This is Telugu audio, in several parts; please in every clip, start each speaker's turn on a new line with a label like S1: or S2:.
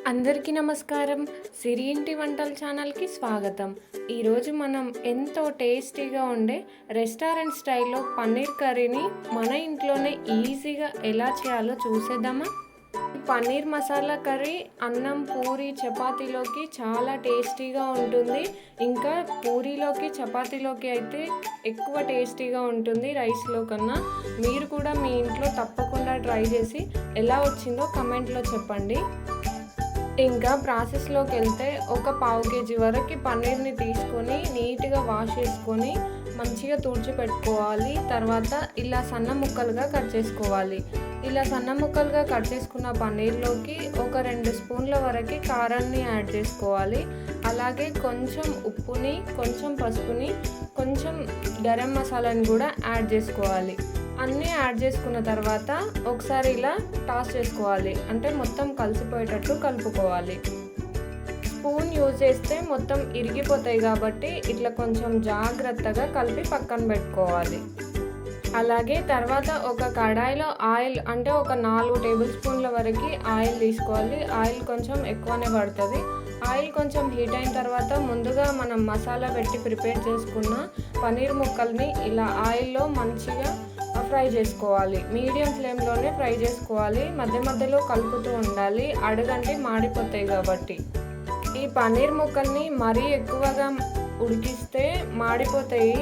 S1: అందరికీ నమస్కారం. సిరి ఇంటి వంటల ఛానల్‌కి స్వాగతం. ఈరోజు మనం ఎంతో టేస్టీగా ఉండే రెస్టారెంట్ స్టైల్‌లో పన్నీర్ కర్రీని మన ఇంట్లోనే ఈజీగా ఎలా చేయాలో చూసేద్దామా? పన్నీర్ మసాలా కర్రీ అన్నం, పూరి, చపాతీలోకి చాలా టేస్టీగా ఉంటుంది. ఇంకా పూరీలోకి, చపాతీలోకి అయితే ఎక్కువ టేస్టీగా ఉంటుంది రైస్‌లో కన్నా. మీరు కూడా మీ ఇంట్లో తప్పకుండా ట్రై చేసి ఎలా వచ్చిందో కమెంట్‌లో చెప్పండి. ఇంకా ప్రాసెస్లోకి వెళ్తే ఒక పావు కేజీ వరకు పన్నీర్ని తీసుకొని నీట్గా వాష్ చేసుకొని మంచిగా తుడిచిపెట్టుకోవాలి. తర్వాత ఇలా సన్న ముక్కలుగా కట్ చేసుకోవాలి. ఇలా సన్న ముక్కలుగా కట్ చేసుకున్న పన్నీర్లోకి ఒక 2 స్పూన్ల వరకు కారాన్ని యాడ్ చేసుకోవాలి. అలాగే కొంచెం ఉప్పుని, కొంచెం పసుపుని, కొంచెం గరం మసాలాని కూడా యాడ్ చేసుకోవాలి. అన్నీ యాడ్ చేసుకున్న తర్వాత ఒకసారి ఇలా టాస్ చేసుకోవాలి. అంటే మొత్తం కలిసిపోయేటట్టు కలుపుకోవాలి. స్పూన్ యూజ్ చేస్తే మొత్తం ఇరిగిపోతాయి కాబట్టి ఇట్లా కొంచెం జాగ్రత్తగా కలిపి పక్కన పెట్టుకోవాలి. అలాగే తర్వాత ఒక కడాయిలో ఆయిల్ అంటే ఒక 4 టేబుల్ స్పూన్ల వరకు ఆయిల్ తీసుకోవాలి. ఆయిల్ కొంచెం ఎక్కువనే పడుతుంది. ఆయిల్ కొంచెం హీట్ అయిన తర్వాత ముందుగా మనం మసాలా పెట్టి ప్రిపేర్ చేసుకున్న పన్నీర్ ముక్కల్ని ఇలా ఆయిల్లో మంచిగా ఫ్రై చేసుకోవాలి. మీడియం ఫ్లేమ్లోనే ఫ్రై చేసుకోవాలి. మధ్య మధ్యలో కలుపుతూ ఉండాలి, అడుగంటి మాడిపోతాయి కాబట్టి. ఈ పన్నీర్ ముక్కల్ని మరీ ఎక్కువగా ఉడికిస్తే మాడిపోతాయి.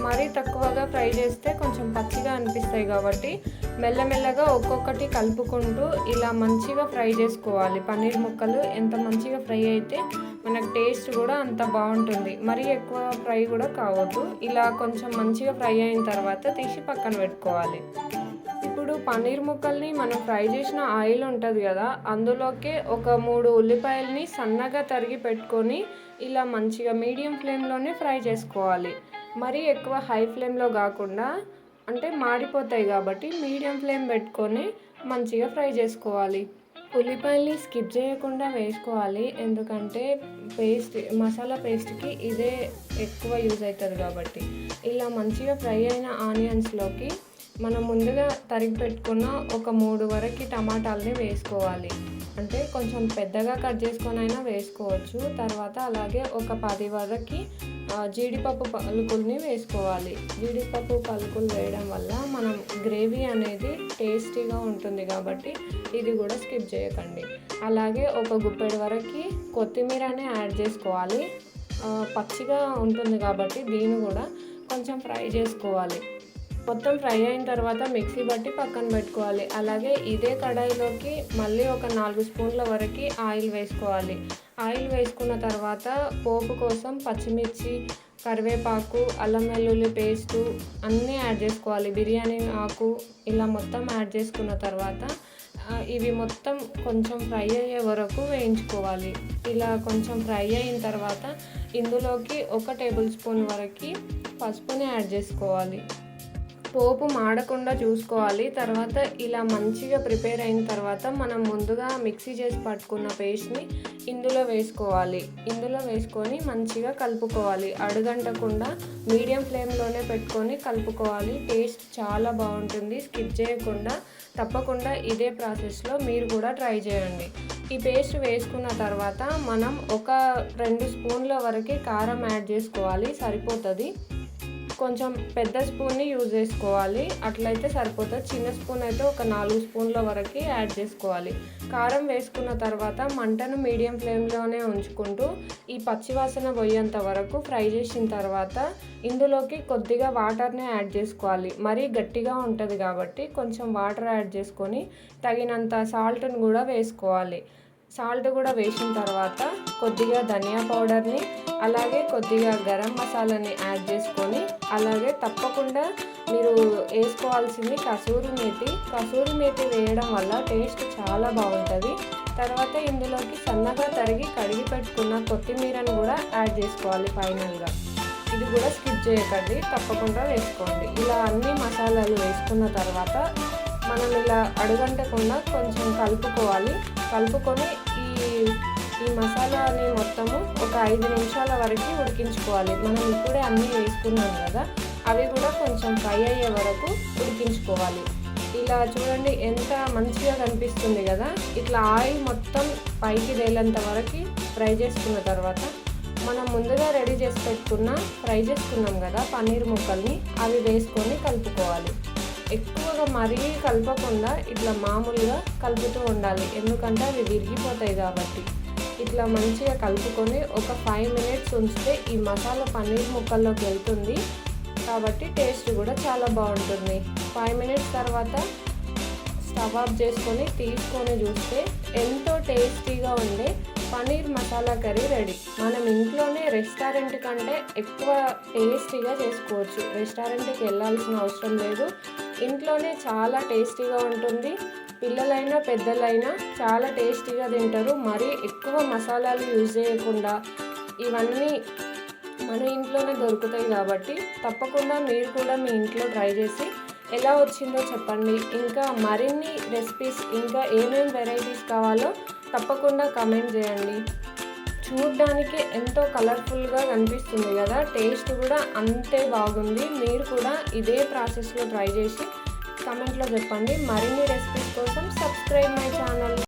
S1: మరీ తక్కువగా ఫ్రై చేస్తే కొంచెం పచ్చిగా అనిపిస్తాయి కాబట్టి మెల్లమెల్లగా ఒక్కొక్కటి కలుపుకుంటూ ఇలా మంచిగా ఫ్రై చేసుకోవాలి. పన్నీర్ ముక్కలు ఎంత మంచిగా ఫ్రై అయితే మనకు టేస్ట్ కూడా అంత బాగుంటుంది. మరీ ఎక్కువ ఫ్రై కూడా కావద్దు. ఇలా కొంచెం మంచిగా ఫ్రై అయిన తర్వాత తీసి పక్కన పెట్టుకోవాలి. ఇప్పుడు పన్నీర్ ముక్కల్ని మనం ఫ్రై చేసిన ఆయిల్ ఉంటుంది కదా, అందులోకి ఒక 3 ఉల్లిపాయలని సన్నగా తరిగి పెట్టుకొని ఇలా మంచిగా మీడియం ఫ్లేమ్లోనే ఫ్రై చేసుకోవాలి. మరీ ఎక్కువ హై ఫ్లేమ్లో కాకుండా, అంటే మాడిపోతాయి కాబట్టి మీడియం ఫ్లేమ్ పెట్టుకొని మంచిగా ఫ్రై చేసుకోవాలి. ఉల్లిపాయల్ని స్కిప్ చేయకుండా వేసుకోవాలి. ఎందుకంటే మసాలా పేస్ట్కి ఇదే ఎక్కువ యూజ్ అవుతుంది కాబట్టి. ఇలా మంచిగా ఫ్రై అయిన ఆనియన్స్లోకి మనం ముందుగా తరిగి పెట్టుకున్న ఒక 3 వరకు టమాటాలని వేసుకోవాలి. అంటే కొంచెం పెద్దగా కట్ చేసుకొని అయినా వేసుకోవచ్చు. తర్వాత అలాగే ఒక 10 వరకు జీడిపప్పు పలుకుల్ని వేసుకోవాలి. జీడిపప్పు పలుకులు వేయడం వల్ల మనం గ్రేవీ అనేది టేస్టీగా ఉంటుంది కాబట్టి ఇది కూడా స్కిప్ చేయకండి. అలాగే ఒక గుప్పెడు వరకు కొత్తిమీరని యాడ్ చేసుకోవాలి. పచ్చిగా ఉంటుంది కాబట్టి దీన్ని కూడా కొంచెం ఫ్రై చేసుకోవాలి. మొత్తం ఫ్రై అయిన తర్వాత మిక్సీ బట్టి పక్కన పెట్టుకోవాలి. అలాగే ఇదే కడాయిలోకి మళ్ళీ ఒక 4 స్పూన్ల వరకు ఆయిల్ వేసుకోవాలి. ఆయిల్ వేసుకున్న తర్వాత పోపు కోసం పచ్చిమిర్చి, కరివేపాకు, అల్లం వెల్లుల్లి పేస్టు అన్నీ యాడ్ చేసుకోవాలి. బిర్యానీ ఆకు ఇలా మొత్తం యాడ్ చేసుకున్న తర్వాత ఇవి మొత్తం కొంచెం ఫ్రై అయ్యే వరకు వేయించుకోవాలి. ఇలా కొంచెం ఫ్రై అయిన తర్వాత ఇందులోకి 1 టేబుల్ స్పూన్ వరకు పసుపుని యాడ్ చేసుకోవాలి. పోపు మాడకుండా చూసుకోవాలి. తర్వాత ఇలా మంచిగా ప్రిపేర్ అయిన తర్వాత మనం ముందుగా మిక్సీ చేసి పట్టుకున్న పేస్ట్ని ఇందులో వేసుకోవాలి. ఇందులో వేసుకొని మంచిగా కలుపుకోవాలి. అడుగంటకుండా మీడియం ఫ్లేమ్లోనే పెట్టుకొని కలుపుకోవాలి. టేస్ట్ చాలా బాగుంటుంది. స్కిప్ చేయకుండా తప్పకుండా ఇదే ప్రాసెస్లో మీరు కూడా ట్రై చేయండి. ఈ పేస్ట్ వేసుకున్న తర్వాత మనం ఒక 2 స్పూన్ల వరకు కారం యాడ్ చేసుకోవాలి. సరిపోతుంది. కొంచెం పెద్ద స్పూన్ని యూజ్ చేసుకోవాలి. అట్లయితే సరిపోతుంది. చిన్న స్పూన్ అయితే ఒక 4 స్పూన్ల వరకు యాడ్ చేసుకోవాలి. కారం వేసుకున్న తర్వాత మంటను మీడియం ఫ్లేమ్లోనే ఉంచుకుంటూ ఈ పచ్చివాసన పోయేంత వరకు ఫ్రై చేసిన తర్వాత ఇందులోకి కొద్దిగా వాటర్ని యాడ్ చేసుకోవాలి. మరీ గట్టిగా ఉంటుంది కాబట్టి కొంచెం వాటర్ యాడ్ చేసుకొని తగినంత సాల్ట్ని కూడా వేసుకోవాలి. సాల్ట్ కూడా వేసిన తర్వాత కొద్దిగా ధనియా పౌడర్ని, అలాగే కొద్దిగా గరం మసాలాని యాడ్ చేసుకొని, అలాగే తప్పకుండా మీరు వేసుకోవాల్సింది కసూరి మేతి వేయడం వల్ల టేస్ట్ చాలా బాగుంటుంది. తర్వాత ఇందులోకి సన్నగా తరిగి కడిగి పెట్టుకున్న కొత్తిమీరను కూడా యాడ్ చేసుకోవాలి ఫైనల్గా. ఇది కూడా స్కిప్ చేయకండి, తప్పకుండా వేసుకోండి. ఇలా అన్ని మసాలాలు వేసుకున్న తర్వాత మనం ఇలా అడుగంటకుండా కొంచెం కలుపుకొని ఈ మసాలాని మొత్తము ఒక 5 నిమిషాల వరకు ఉడికించుకోవాలి. మనం ఇప్పుడే అన్నీ వేసుకున్నాం కదా, అవి కూడా కొంచెం ఫ్రై అయ్యే వరకు ఉడికించుకోవాలి. ఇలా చూడండి ఎంత మంచిగా కనిపిస్తుంది కదా. ఇట్లా ఆయిల్ మొత్తం పైకి తేలేంత వరకు ఫ్రై చేసుకున్న తర్వాత మనం ముందుగా రెడీ చేసి ఫ్రై చేసుకున్నాం కదా పన్నీర్ ముక్కల్ని, అవి వేసుకొని కలుపుకోవాలి. ఎక్కువగా మరీ కలపకుండా ఇట్లా మామూలుగా కలుపుతూ ఉండాలి, ఎందుకంటే అవి విరిగిపోతాయి కాబట్టి. ఇట్లా మంచిగా కలుపుకొని ఒక 5 మినిట్స్ ఉంచితే ఈ మసాలా పన్నీర్ ముక్కల్లోకి వెళ్తుంది కాబట్టి టేస్ట్ కూడా చాలా బాగుంటుంది. 5 మినిట్స్ తర్వాత స్టవ్ ఆఫ్ చేసుకొని తీసుకొని చూస్తే ఎంతో టేస్టీగా ఉండే పన్నీర్ మసాలా కర్రీ రెడీ. మనం ఇంట్లోనే రెస్టారెంట్ కంటే ఎక్కువ టేస్టీగా చేసుకోవచ్చు. రెస్టారెంట్కి వెళ్ళాల్సిన అవసరం లేదు, ఇంట్లోనే చాలా టేస్టీగా ఉంటుంది. పిల్లలైనా పెద్దలైనా చాలా టేస్టీగా తింటారు. మరీ ఎక్కువ మసాలాలు యూజ్ చేయకుండా ఇవన్నీ మన ఇంట్లోనే దొరుకుతాయి కాబట్టి తప్పకుండా మీరు కూడా మీ ఇంట్లో ట్రై చేసి ఎలా వచ్చిందో చెప్పండి. ఇంకా మరిన్ని రెసిపీస్, ఇంకా ఏమేమి వెరైటీస్ కావాలో తప్పకుండా కామెంట్ చేయండి. చూడ్డానికి ఎంతో కలర్ఫుల్గా కనిపిస్తుంది కదా, టేస్ట్ కూడా అంతే బాగుంది. మీరు కూడా ఇదే ప్రాసెస్లో ట్రై చేసి కామెంట్లో చెప్పండి. మరిన్ని రెసిపీస్ కోసం సబ్స్క్రైబ్ మై ఛానల్.